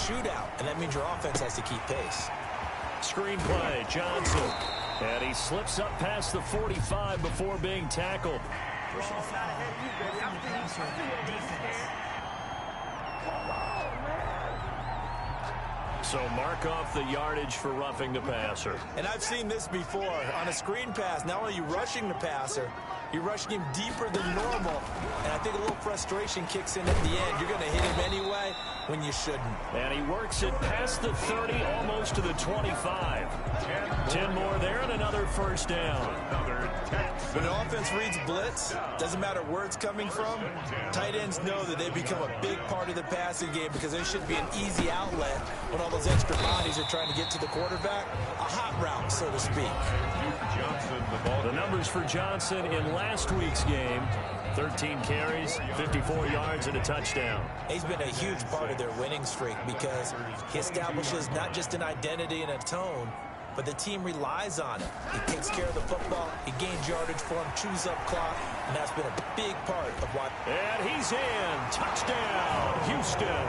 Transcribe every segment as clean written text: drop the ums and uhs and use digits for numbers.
shootout, and that means your offense has to keep pace. Screenplay, Johnson. And he slips up past the 45 before being tackled. So mark off the yardage for roughing the passer. And I've seen this before. On a screen pass, not only are you rushing the passer, you're rushing him deeper than normal. And I think a little frustration kicks in at the end. You're going to hit him anyway when you shouldn't. And he works it past the 30, almost to the 25. 10 more there and another first down. When the offense reads blitz, doesn't matter where it's coming from, tight ends know that they become a big part of the passing game because there should be an easy outlet when all those extra bodies are trying to get to the quarterback. A hot route, so to speak. The numbers for Johnson in last week's game: 13 carries, 54 yards, and a touchdown. He's been a huge part of their winning streak because he establishes not just an identity and a tone, but the team relies on it. He takes care of the football, he gains yardage for him, chews up clock, and that's been a big part of why. And he's in. Touchdown, Houston.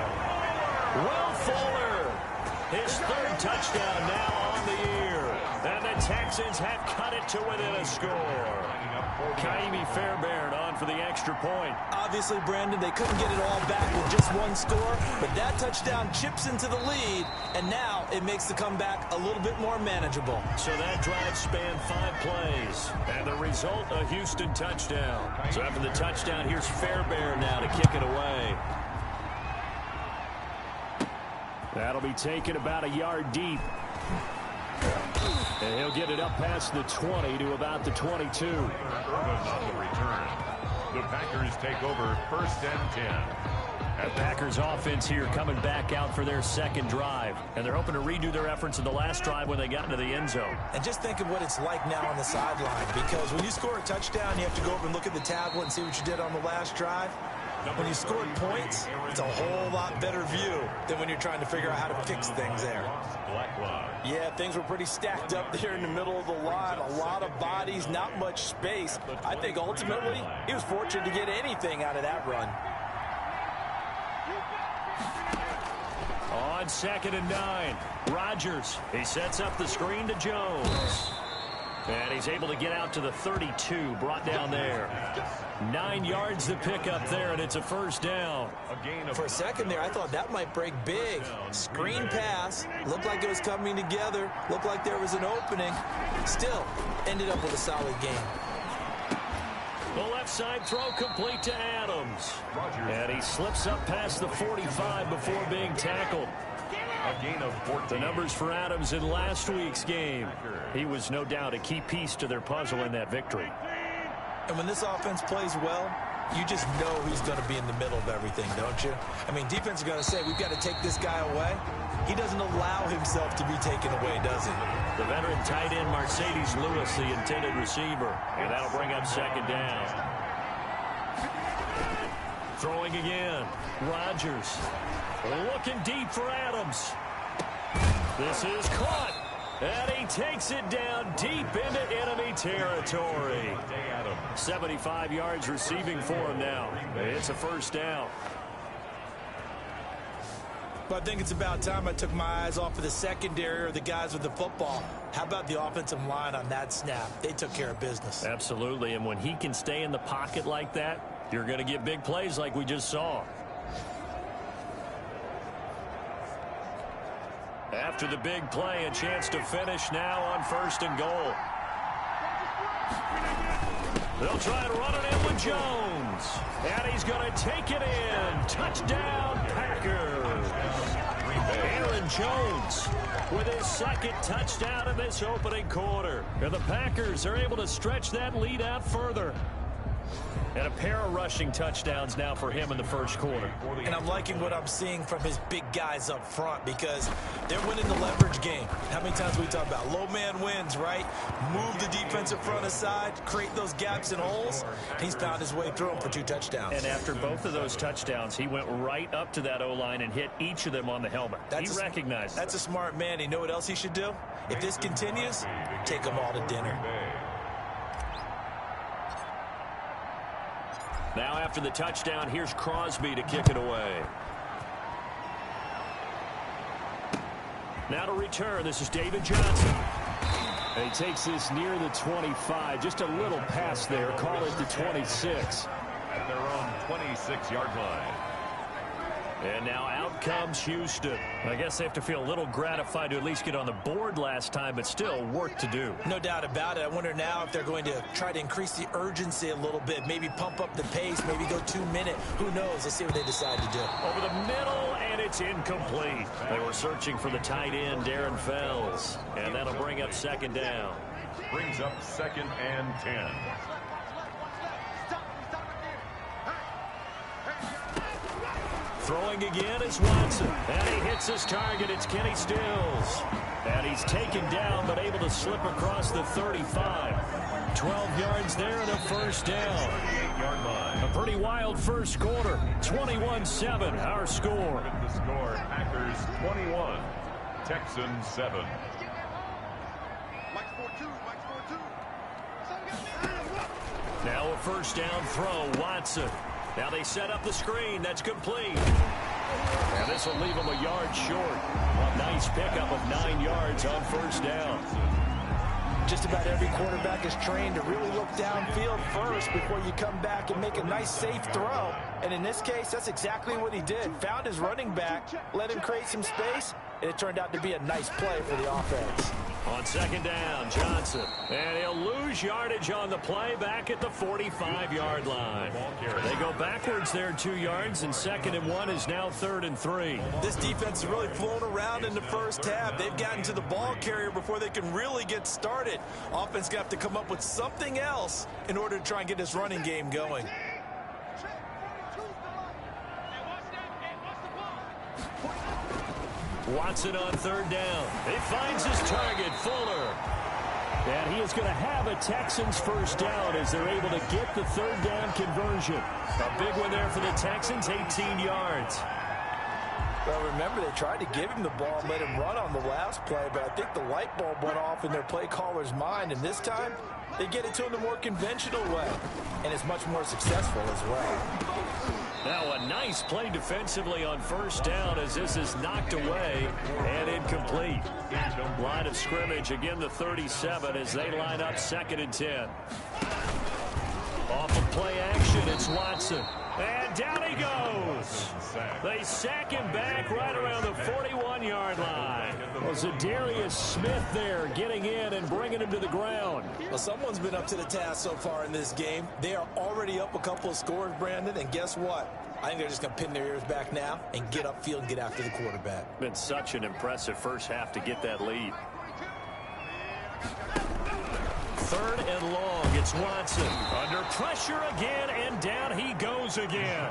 Will Fuller, his third touchdown now on the year. And the Texans have cut it to within a score. Kaimi Fairbairn on for the extra point. Obviously, Brandon, they couldn't get it all back with just one score, but that touchdown chips into the lead, and now it makes the comeback a little bit more manageable. So that drive spanned 5 plays, and the result, a Houston touchdown. So after the touchdown, here's Fairbairn now to kick it away. That'll be taken about a yard deep. And he'll get it up past the 20 to about the 22. On the return. The Packers take over 1st and 10. The Packers offense here coming back out for their second drive. And they're hoping to redo their efforts in the last drive when they got into the end zone. And just think of what it's like now on the sideline, because when you score a touchdown, you have to go over and look at the tablet and see what you did on the last drive. When you scored points, it's a whole lot better view than when you're trying to figure out how to fix things there. Yeah, things were pretty stacked up there in the middle of the line. A lot of bodies, not much space. I think ultimately he was fortunate to get anything out of that run. On 2nd and 9, Rodgers. He sets up the screen to Jones. And he's able to get out to the 32, brought down there. 9 yards to pick up there, and it's a first down. For a second there, I thought that might break big. Screen pass, looked like it was coming together, looked like there was an opening. Still, ended up with a solid game. The left side throw complete to Adams. And he slips up past the 45 before being tackled. A gain of 14. The numbers for Adams in last week's game. He was no doubt a key piece to their puzzle in that victory. And when this offense plays well, you just know he's going to be in the middle of everything, don't you? I mean, defense is going to say, we've got to take this guy away. He doesn't allow himself to be taken away, does he? The veteran tight end, Mercedes Lewis, the intended receiver. And that'll bring up 2nd down. Throwing again. Rodgers. Looking deep for Adams. This is caught. And he takes it down deep into enemy territory. 75 yards receiving for him now. It's a first down. But I think it's about time I took my eyes off of the secondary or the guys with the football. How about the offensive line on that snap? They took care of business. Absolutely, and when he can stay in the pocket like that, you're going to get big plays like we just saw. After the big play, a chance to finish now on 1st and goal. They'll try to run it in with Jones. And he's going to take it in. Touchdown, Packers. Aaron Jones with his 2nd touchdown in this opening quarter. And the Packers are able to stretch that lead out further. And a pair of rushing touchdowns now for him in the first quarter. And I'm liking what I'm seeing from his big guys up front because they're winning the leverage game. How many times we talk about low man wins, right? Move the defensive front aside, create those gaps and holes. He's found his way through them for 2 touchdowns. And after both of those touchdowns, he went right up to that O-line and hit each of them on the helmet. He recognized That's a smart man. You know what else he should do? If this continues, take them all to dinner. Now after the touchdown, here's Crosby to kick it away. Now to return, this is David Johnson. And he takes this near the 25. Just a little pass there. Call it the 26. At their own 26-yard line. And now out comes Houston. I guess they have to feel a little gratified to at least get on the board last time, but still work to do. No doubt about it. I wonder now if they're going to try to increase the urgency a little bit, maybe pump up the pace, maybe go 2-minute. Who knows? Let's see what they decide to do. Over the middle, and it's incomplete. They were searching for the tight end, Darren Fells, and that'll bring up second down. Brings up 2nd and 10. Throwing again is Watson. And he hits his target. It's Kenny Stills. And he's taken down, but able to slip across the 35. 12 yards there and a first down. 38-yard line. A pretty wild first quarter. 21-7, our score. The score, Packers 21, Texans 7. Now a first down throw, Watson. Now they set up the screen. That's complete. And this will leave him a yard short. A nice pickup of 9 yards on first down. Just about every quarterback is trained to really look downfield first before you come back and make a nice, safe throw. And in this case, that's exactly what he did. Found his running back, let him create some space, and it turned out to be a nice play for the offense. On second down, Johnson. And he'll lose yardage on the play back at the 45-yard line. They go backwards there 2 yards, and 2nd and 1 is now 3rd and 3. This defense has really flown around in the first half. They've gotten to the ball carrier before they can really get started. Offense got to come up with something else in order to try and get this running game going. Watson on 3rd down. He finds his target, Fuller. And he is going to have a Texans first down as they're able to get the 3rd down conversion. A big one there for the Texans, 18 yards. Well, remember, they tried to give him the ball and let him run on the last play, but I think the light bulb went off in their play caller's mind, and this time they get it to him the more conventional way, and it's much more successful as well. Now a nice play defensively on first down as this is knocked away and incomplete. Line of scrimmage, again the 37 as they line up 2nd and 10. Off of play action, it's Watson. And down he goes. They sack him back right around the 41-yard line. Well, Zadarius Smith there getting in and bringing him to the ground. Well, someone's been up to the task so far in this game. They are already up a couple of scores, Brandon, and guess what? I think they're just going to pin their ears back now and get upfield and get after the quarterback. Been such an impressive first half to get that lead. 3rd and long, it's Watson. Under pressure again, and down he goes again.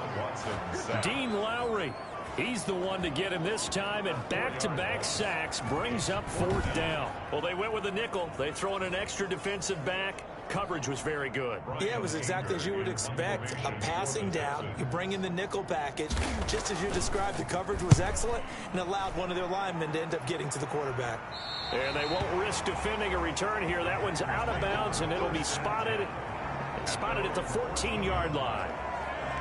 Dean Lowry, he's the one to get him this time, and back-to-back sacks brings up 4th down. Well, they went with a nickel. They throw in an extra defensive back. Coverage was very good. Yeah, it was exactly as you would expect. A passing down, you bring in the nickel package. Just as you described, the coverage was excellent and allowed one of their linemen to end up getting to the quarterback. And they won't risk defending a return here. That one's out of bounds, and it'll be spotted at the 14-yard line.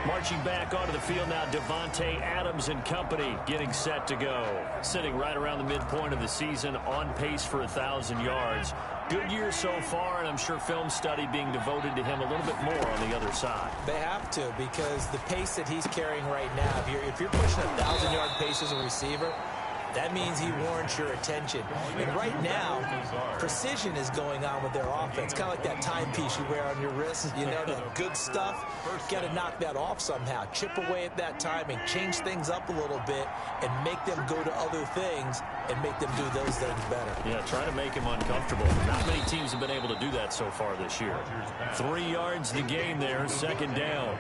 Marching back onto the field now, Devontae Adams and company getting set to go. Sitting right around the midpoint of the season, on pace for 1,000 yards. Good year so far, and I'm sure film study being devoted to him a little bit more on the other side. They have to, because the pace that he's carrying right now, if you're pushing 1,000-yard pace as a receiver, that means he warrants your attention. And right now, precision is going on with their offense. Kind of like that timepiece you wear on your wrist. You know, that good stuff. Got to knock that off somehow. Chip away at that timing. Change things up a little bit and make them go to other things and make them do those things better. Yeah, try to make him uncomfortable. Not many teams have been able to do that so far this year. 3 yards the gain there, 2nd down.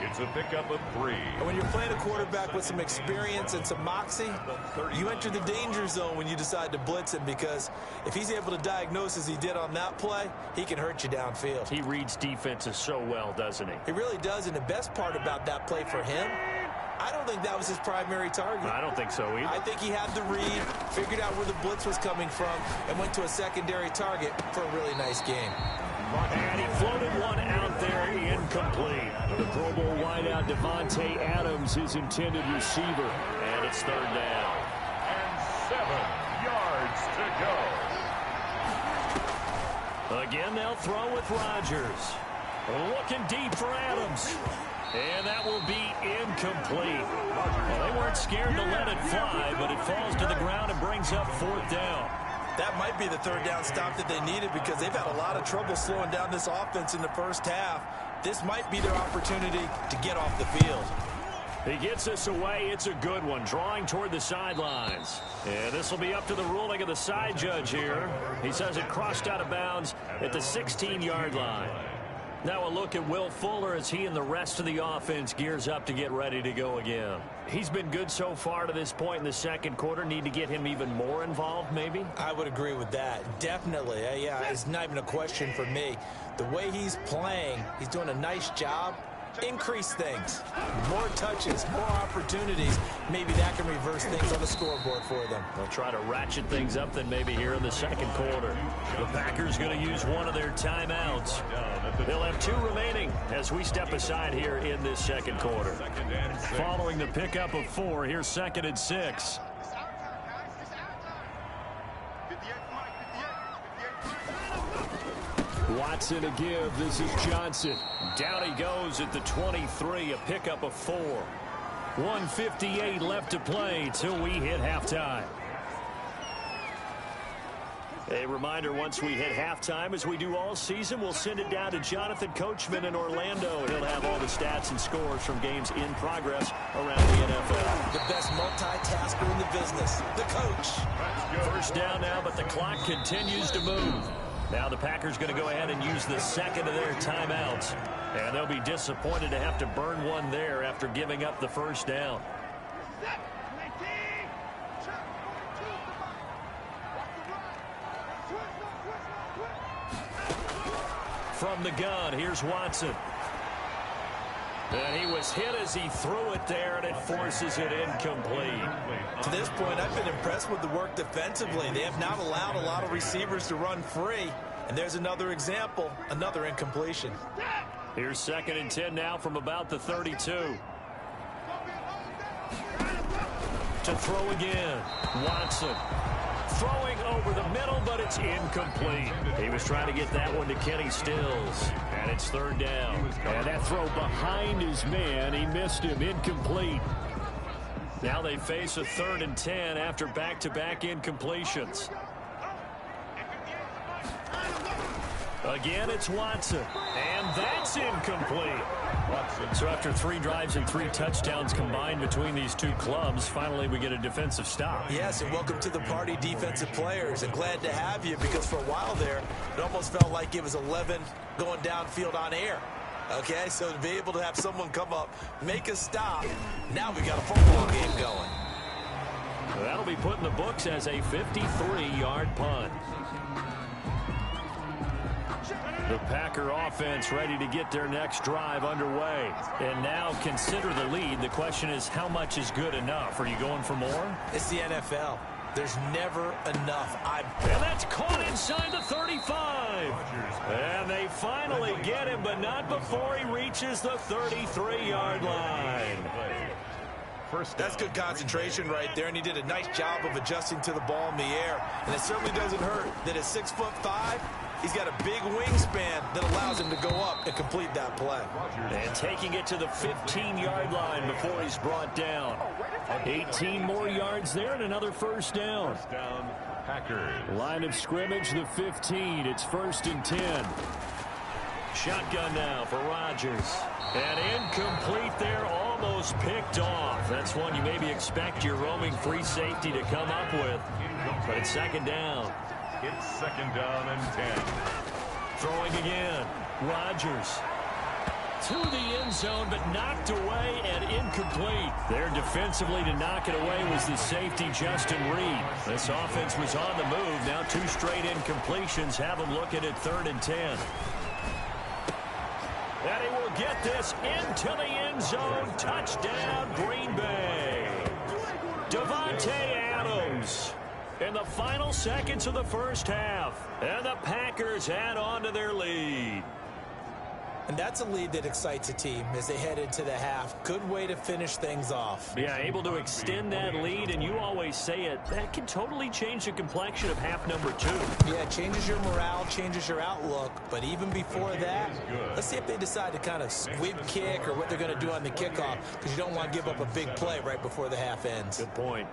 It's a pickup of 3. And when you're playing a quarterback with some experience and some moxie, you enter the danger zone when you decide to blitz him, because if he's able to diagnose as he did on that play, he can hurt you downfield. He reads defenses so well, doesn't he? He really does, and the best part about that play for him, I don't think that was his primary target. I don't think so either. I think he had the read, figured out where the blitz was coming from, and went to a secondary target for a really nice game. And he floated one out there, incomplete. The Pro Bowl wideout Devontae Adams, his intended receiver, and it's 3rd down. And yards to go. Again, they'll throw with Rodgers. Looking deep for Adams. And that will be incomplete. Well, they weren't scared to let it fly, but it falls to the ground and brings up 4th down. That might be the 3rd down stop that they needed because they've had a lot of trouble slowing down this offense in the first half. This might be their opportunity to get off the field. He gets this away. It's a good one, drawing toward the sidelines. And this will be up to the ruling of the side judge here. He says it crossed out of bounds at the 16-yard line. Now a look at Will Fuller as he and the rest of the offense gears up to get ready to go again. He's been good so far to this point in the second quarter. Need to get him even more involved, maybe? I would agree with that. Definitely. Yeah, it's not even a question for me. The way he's playing, he's doing a nice job. Increase things. More touches, more opportunities. Maybe that can reverse things on the scoreboard for them. They'll try to ratchet things up then maybe here in the second quarter. The Packers going to use one of their timeouts. They'll have 2 remaining as we step aside here in this second quarter. Following the pickup of 4, here's 2nd and 6. Watson to give. This is Johnson. Down he goes at the 23, a pickup of 4. 1:58 left to play till we hit halftime. A reminder, once we hit halftime, as we do all season, we'll send it down to Jonathan Coachman in Orlando. He'll have all the stats and scores from games in progress around the NFL. The best multitasker in the business, the coach. First down now, but the clock continues to move. Now the Packers going to go ahead and use the 2nd of their timeouts. And they'll be disappointed to have to burn one there after giving up the first down. From the gun, here's Watson. And he was hit as he threw it there, and it forces it incomplete. To this point, I've been impressed with the work defensively. They have not allowed a lot of receivers to run free. And there's another example, another incompletion. Here's 2nd and 10 now from about the 32. To throw again, Watson. Throwing over the middle, but it's incomplete. He was trying to get that one to Kenny Stills. And it's 3rd down. And that throw behind his man, he missed him, incomplete. Now they face a 3rd and 10 after back-to-back incompletions. Again, it's Watson. And that's incomplete. So after 3 drives and 3 touchdowns combined between these two clubs, finally we get a defensive stop. Yes, and welcome to the party, defensive players. And glad to have you because for a while there, it almost felt like it was 11 going downfield on air. Okay, so to be able to have someone come up, make a stop, now we got a football game going. So that'll be put in the books as a 53-yard punt. The Packer offense ready to get their next drive underway. And now consider the lead. The question is, how much is good enough? Are you going for more? It's the NFL. There's never enough. And that's caught inside the 35. And they finally get him, but not before he reaches the 33-yard line. That's good concentration right there, and he did a nice job of adjusting to the ball in the air. And it certainly doesn't hurt that at 6'5", he's got a big wingspan that allows him to go up and complete that play. And taking it to the 15-yard line before he's brought down. 18 more yards there and another first down. Packers. Line of scrimmage, the 15. It's 1st and 10. Shotgun now for Rodgers. And incomplete there, almost picked off. That's one you maybe expect your roaming free safety to come up with. But it's 2nd down. It's 2nd down and 10. Throwing again. Rodgers. To the end zone, but knocked away and incomplete. There defensively to knock it away was the safety, Justin Reed. This offense was on the move. Now 2 straight incompletions have them looking at 3rd and 10. And he will get this into the end zone. Touchdown, Green Bay. Davante Adams in the final seconds of the first half. And the Packers add on to their lead. And that's a lead that excites a team as they head into the half. Good way to finish things off. Yeah, able to extend that lead, and you always always say it, that can totally change the complexion of half number 2. Yeah, it changes your morale, changes your outlook. But even before that, let's see if they decide to kind of squib kick or what they're going to do on the kickoff, because you don't want to give up a big play right before the half ends. Good point.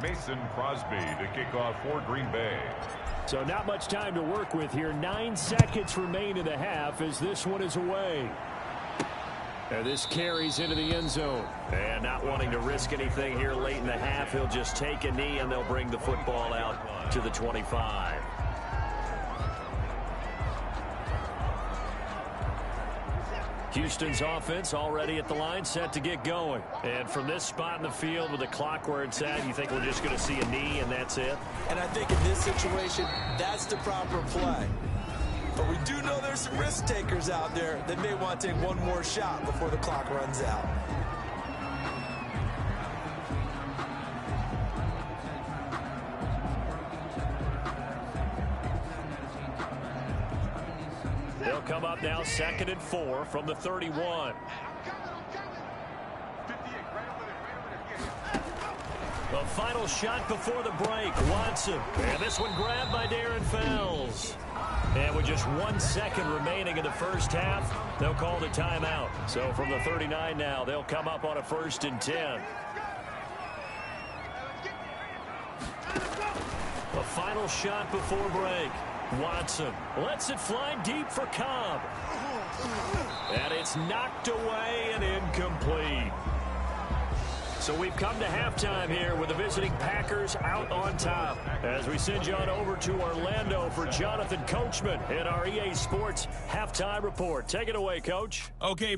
Mason Crosby to kick off for Green Bay. So not much time to work with here. 9 seconds remain in the half as this one is away. And this carries into the end zone. And not wanting to risk anything here late in the half, he'll just take a knee and they'll bring the football out to the 25. Houston's offense already at the line, set to get going. And from this spot in the field with the clock where it's at, you think we're just going to see a knee and that's it? And I think in this situation, that's the proper play. But we do know there's some risk takers out there that may want to take one more shot before the clock runs out. They'll come up now 2nd and 4 from the 31. The final shot before the break. Watson. And this one grabbed by Darren Fells. And with just 1 second remaining in the first half, they'll call the timeout. So from the 39 now, they'll come up on a 1st and 10. The final shot before break. Watson lets it fly deep for Cobb. And it's knocked away and incomplete. So we've come to halftime here with the visiting Packers out on top. As we send you on over to Orlando for Jonathan Coachman in our EA Sports Halftime Report. Take it away, Coach. Okay,